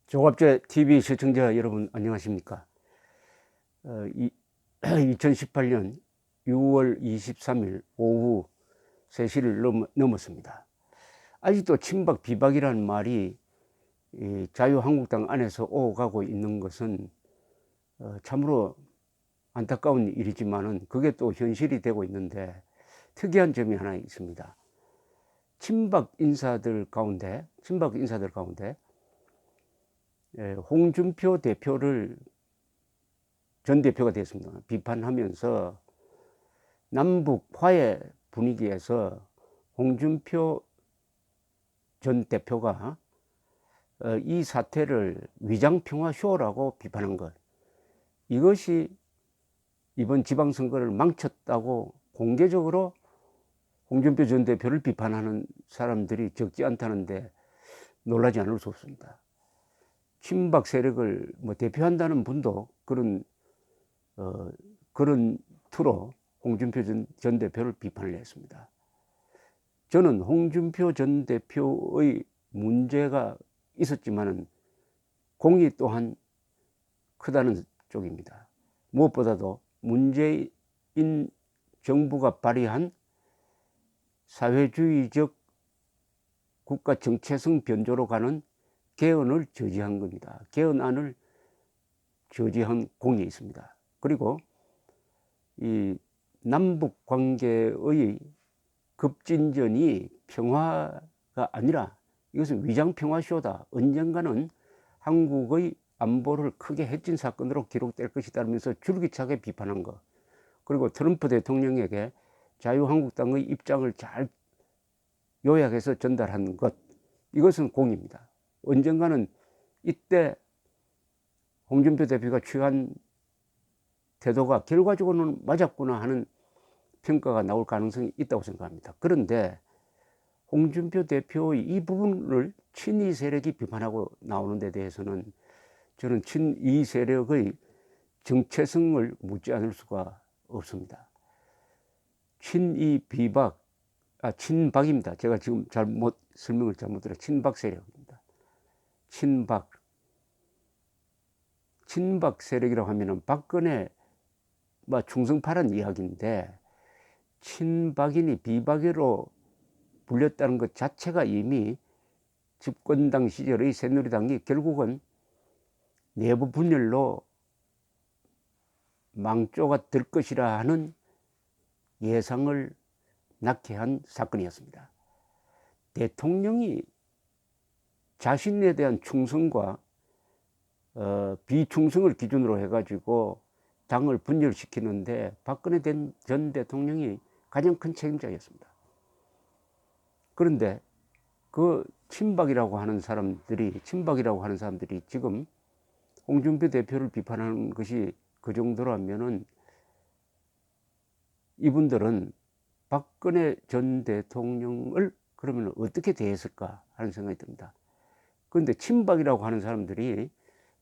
조갑제 TV 시청자 여러분 안녕하십니까? 2018년 6월 23일 오후 3시를 넘었습니다. 아직도 친박 비박이라는 말이 자유한국당 안에서 오가고 있는 것은 참으로 안타까운 일이지만은 그게 또 현실이 되고 있는데 특이한 점이 하나 있습니다. 친박 인사들 가운데 홍준표 대표를 전 대표가 됐습니다. 비판하면서 남북 화해 분위기에서 홍준표 전 대표가 이 사태를 위장평화쇼라고 비판한 것, 이것이 이번 지방선거를 망쳤다고 공개적으로 홍준표 전 대표를 비판하는 사람들이 적지 않다는데 놀라지 않을 수 없습니다. 친박 세력을 대표한다는 분도 그런 투로 홍준표 전 대표를 비판을 했습니다. 저는 홍준표 전 대표의 문제가 있었지만은 공이 또한 크다는 쪽입니다. 무엇보다도 문재인 정부가 발의한 사회주의적 국가 정체성 변조로 가는 개헌을 저지한 겁니다. 개헌안을 저지한 공이 있습니다. 그리고 이 남북 관계의 급진전이 평화가 아니라 이것은 위장평화쇼다. 언젠가는 한국의 안보를 크게 해친 사건으로 기록될 것이다면서 줄기차게 비판한 것. 그리고 트럼프 대통령에게 자유한국당의 입장을 잘 요약해서 전달한 것. 이것은 공입니다. 언젠가는 이때 홍준표 대표가 취한 태도가 결과적으로는 맞았구나 하는 평가가 나올 가능성이 있다고 생각합니다. 그런데 홍준표 대표의 이 부분을 친이 세력이 비판하고 나오는 데 대해서는 저는 친이 세력의 정체성을 묻지 않을 수가 없습니다. 친박입니다. 제가 지금 설명을 잘못 드려. 친박 세력입니다. 친박 세력이라고 하면은 박근혜 충성파란 이야기인데, 친박이니 비박으로 불렸다는 것 자체가 이미 집권당 시절의 새누리당이 결국은 내부 분열로 망조가 될 것이라 하는 예상을 낳게 한 사건이었습니다. 대통령이 자신에 대한 충성과 비충성을 기준으로 해가지고 당을 분열시키는데 박근혜 전 대통령이 가장 큰 책임자였습니다. 그런데 그 친박이라고 하는 사람들이 지금 홍준표 대표를 비판하는 것이 그 정도라면은 이분들은 박근혜 전 대통령을 그러면 어떻게 대했을까 하는 생각이 듭니다. 그런데 친박이라고 하는 사람들이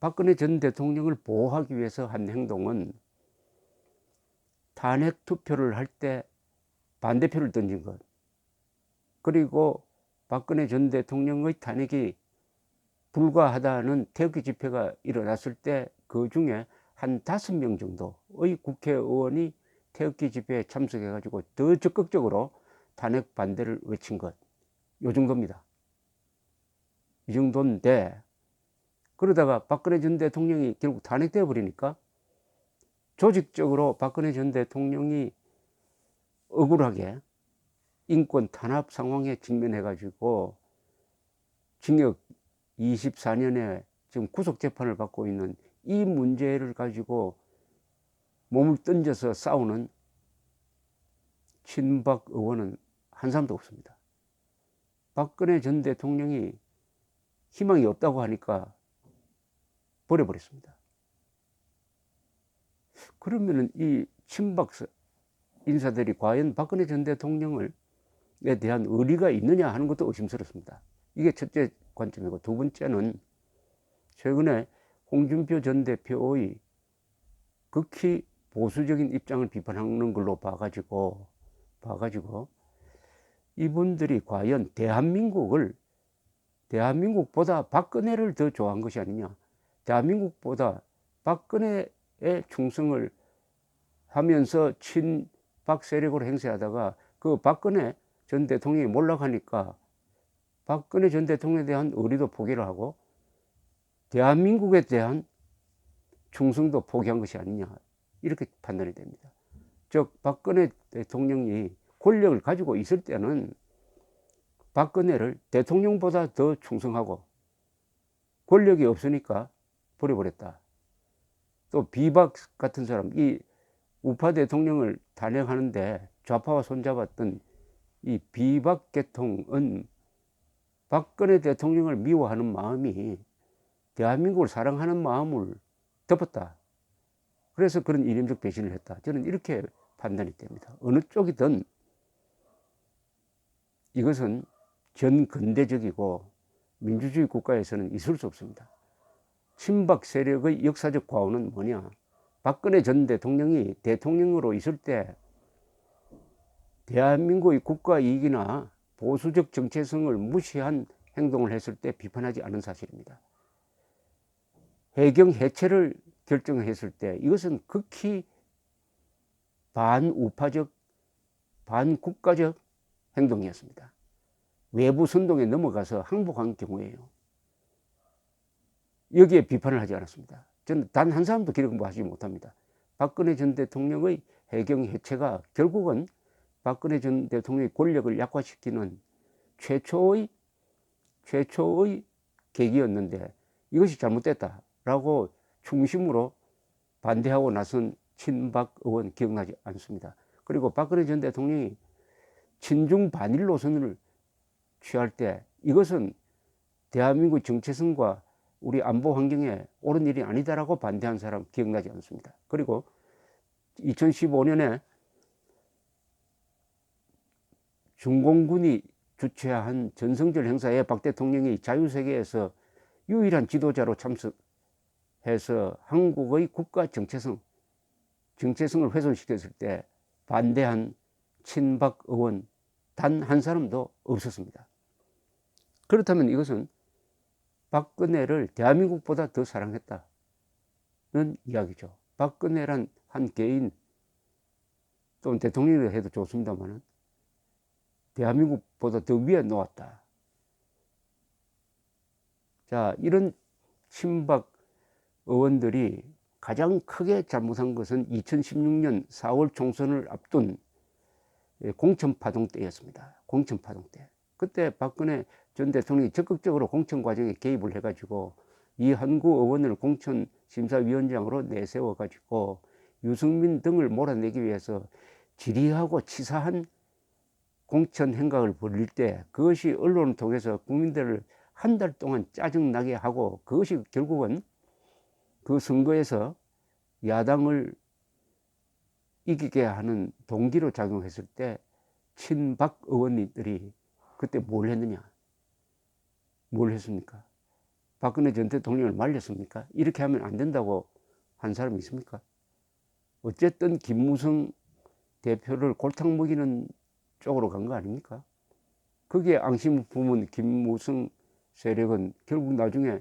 박근혜 전 대통령을 보호하기 위해서 한 행동은 탄핵 투표를 할 때 반대표를 던진 것, 그리고 박근혜 전 대통령의 탄핵이 불가하다는 태극기 집회가 일어났을 때 그 중에 한 5명 정도의 국회의원이 태극기 집회에 참석해가지고 더 적극적으로 탄핵 반대를 외친 것, 이 정도입니다. 이 정도인데, 그러다가 박근혜 전 대통령이 결국 탄핵되어 버리니까 조직적으로 박근혜 전 대통령이 억울하게 인권 탄압 상황에 직면해가지고 징역 24년에 지금 구속재판을 받고 있는 이 문제를 가지고 몸을 던져서 싸우는 친박 의원은 한 사람도 없습니다. 박근혜 전 대통령이 희망이 없다고 하니까 버려버렸습니다. 그러면은 이 친박 인사들이 과연 박근혜 전 대통령에 대한 의리가 있느냐 하는 것도 의심스럽습니다. 이게 첫째 관점이고, 두 번째는 최근에 홍준표 전 대표의 극히 보수적인 입장을 비판하는 걸로 봐가지고 이분들이 과연 대한민국을 대한민국보다 박근혜를 더 좋아한 것이 아니냐. 대한민국보다 박근혜에 충성을 하면서 친박 세력으로 행세하다가 그 박근혜 전 대통령이 몰락하니까 박근혜 전 대통령에 대한 의리도 포기를 하고 대한민국에 대한 충성도 포기한 것이 아니냐, 이렇게 판단이 됩니다. 즉 박근혜 대통령이 권력을 가지고 있을 때는 박근혜를 대통령보다 더 충성하고 권력이 없으니까 버려버렸다. 또 비박 같은 사람, 이 우파 대통령을 탄핵하는데 좌파와 손잡았던 이 비박 계통은 박근혜 대통령을 미워하는 마음이 대한민국을 사랑하는 마음을 덮었다. 그래서 그런 이념적 배신을 했다. 저는 이렇게 판단이 됩니다. 어느 쪽이든 이것은 전근대적이고 민주주의 국가에서는 있을 수 없습니다. 친박 세력의 역사적 과오는 뭐냐? 박근혜 전 대통령이 대통령으로 있을 때 대한민국의 국가 이익이나 보수적 정체성을 무시한 행동을 했을 때 비판하지 않은 사실입니다. 해경 해체를 결정했을 때 이것은 극히 반우파적, 반국가적 행동이었습니다. 외부 선동에 넘어가서 항복한 경우에요. 여기에 비판을 하지 않았습니다. 저는 단 한 사람도 기록 하지 못합니다. 박근혜 전 대통령의 해경 해체가 결국은 박근혜 전 대통령의 권력을 약화시키는 최초의 계기였는데 이것이 잘못됐다라고 중심으로 반대하고 나선 친박 의원 기억나지 않습니다. 그리고 박근혜 전 대통령이 친중 반일 노선을 취할 때 이것은 대한민국 정체성과 우리 안보 환경에 옳은 일이 아니다라고 반대한 사람 기억나지 않습니다. 그리고 2015년에 중공군이 주최한 전성절 행사에 박 대통령이 자유세계에서 유일한 지도자로 참석해서 한국의 국가 정체성을 훼손시켰을 때 반대한 친박 의원 단 한 사람도 없었습니다. 그렇다면 이것은 박근혜를 대한민국보다 더 사랑했다는 이야기죠. 박근혜란 한 개인 또는 대통령이라 해도 좋습니다만 대한민국보다 더 위에 놓았다. 자, 이런 친박 의원들이 가장 크게 잘못한 것은 2016년 4월 총선을 앞둔 공천파동 때였습니다. 공천파동 때. 그때 박근혜 전 대통령이 적극적으로 공천 과정에 개입을 해가지고 이한구 의원을 공천심사위원장으로 내세워가지고 유승민 등을 몰아내기 위해서 지리하고 치사한 공천 행각을 벌일 때 그것이 언론을 통해서 국민들을 한 달 동안 짜증나게 하고 그것이 결국은 그 선거에서 야당을 이기게 하는 동기로 작용했을 때 친박 의원들이 그때 뭘 했느냐? 뭘 했습니까? 박근혜 전 대통령을 말렸습니까? 이렇게 하면 안 된다고 한 사람이 있습니까? 어쨌든 김무성 대표를 골탕 먹이는 쪽으로 간 거 아닙니까? 거기에 앙심 부문 김무성 세력은 결국 나중에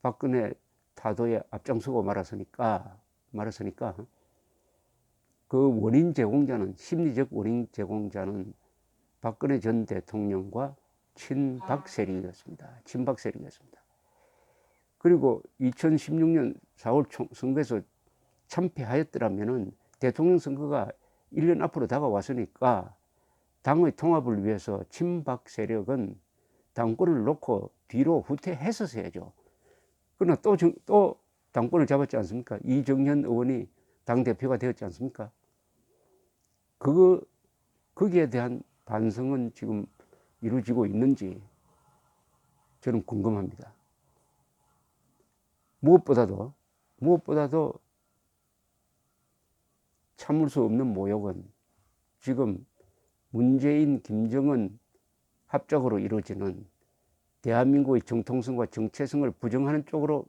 박근혜 타도에 앞장서고 말았으니까 그 원인 제공자는, 심리적 원인 제공자는 박근혜 전 대통령과 친박 세력이었습니다. 친박 세력이었습니다. 그리고 2016년 4월 선거에서 참패하였더라면은 대통령 선거가 1년 앞으로 다가왔으니까 당의 통합을 위해서 친박 세력은 당권을 놓고 뒤로 후퇴했었어야죠. 그러나 또 당권을 잡았지 않습니까? 이정현 의원이 당대표가 되었지 않습니까? 거기에 대한 반성은 지금 이루어지고 있는지 저는 궁금합니다. 무엇보다도 참을 수 없는 모욕은 지금 문재인, 김정은 합작으로 이루어지는 대한민국의 정통성과 정체성을 부정하는 쪽으로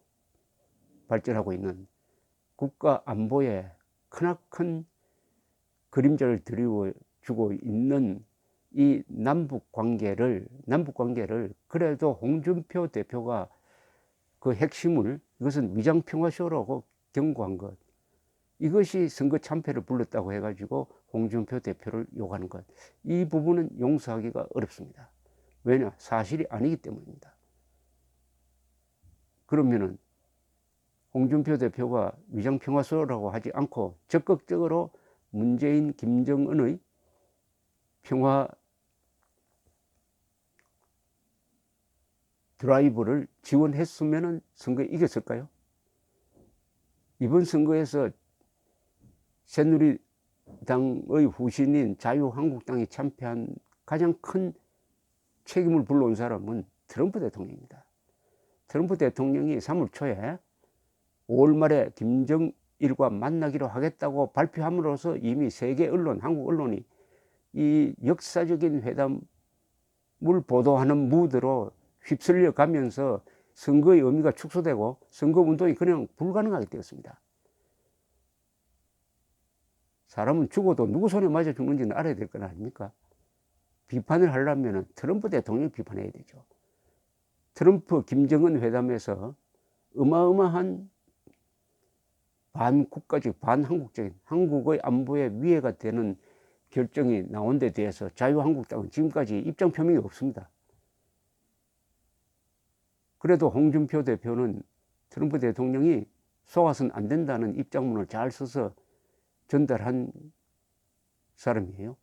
발전하고 있는 국가 안보에 크나큰 그림자를 드리워주고 있는 이 남북 관계를 그래도 홍준표 대표가 그 핵심을 이것은 위장평화쇼라고 경고한 것, 이것이 선거 참패를 불렀다고 해가지고 홍준표 대표를 욕하는 것, 이 부분은 용서하기가 어렵습니다. 왜냐? 사실이 아니기 때문입니다. 그러면은 홍준표 대표가 위장평화쇼라고 하지 않고 적극적으로 문재인, 김정은의 평화 드라이브를 지원했으면 선거에 이겼을까요? 이번 선거에서 새누리당의 후신인 자유한국당이 참패한 가장 큰 책임을 불러온 사람은 트럼프 대통령입니다. 트럼프 대통령이 3월 초에 5월 말에 김정일과 만나기로 하겠다고 발표함으로써 이미 세계 언론, 한국 언론이 이 역사적인 회담을 보도하는 무드로 휩쓸려 가면서 선거의 의미가 축소되고 선거운동이 그냥 불가능하게 되었습니다. 사람은 죽어도 누구 손에 맞아 죽는지는 알아야 될 건 아닙니까? 비판을 하려면 트럼프 대통령 비판해야 되죠. 트럼프 김정은 회담에서 어마어마한 반국가적, 반한국적인 한국의 안보에 위해가 되는 결정이 나온 데 대해서 자유한국당은 지금까지 입장 표명이 없습니다. 그래도 홍준표 대표는 트럼프 대통령이 속아서는 안 된다는 입장문을 잘 써서 전달한 사람이에요.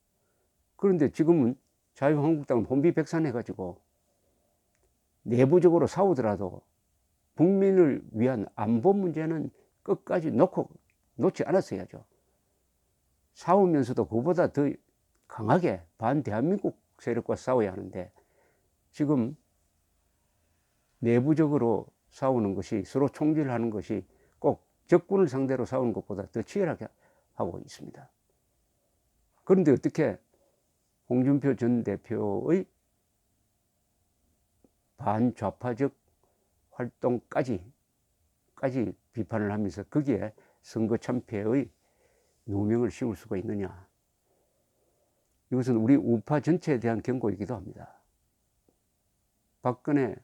그런데 지금은 자유한국당은 혼비백산해가지고 내부적으로 싸우더라도 국민을 위한 안보 문제는 끝까지 놓지 않았어야죠. 싸우면서도 그보다 더 강하게 반대한민국 세력과 싸워야 하는데 지금 내부적으로 싸우는 것이, 서로 총질하는 것이 꼭 적군을 상대로 싸우는 것보다 더 치열하게 하고 있습니다. 그런데 어떻게 홍준표 전 대표의 반좌파적 활동까지 비판을 하면서 거기에 선거 참패의 누명을 씌울 수가 있느냐. 이것은 우리 우파 전체에 대한 경고이기도 합니다. 박근혜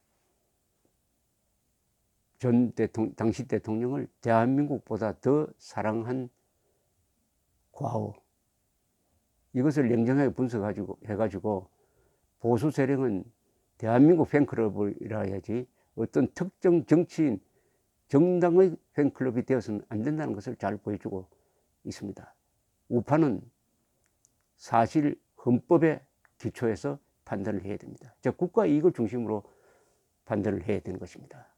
당시 대통령을 대한민국보다 더 사랑한 과오, 이것을 냉정하게 분석해가지고 보수 세력은 대한민국 팬클럽이라 해야지 어떤 특정 정치인, 정당의 팬클럽이 되어서는 안 된다는 것을 잘 보여주고 있습니다. 우파는 사실 헌법의 기초에서 판단을 해야 됩니다. 즉 국가 이익을 중심으로 판단을 해야 되는 것입니다.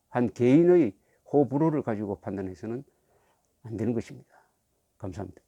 한 개인의 호불호를 가지고 판단해서는 안 되는 것입니다. 감사합니다.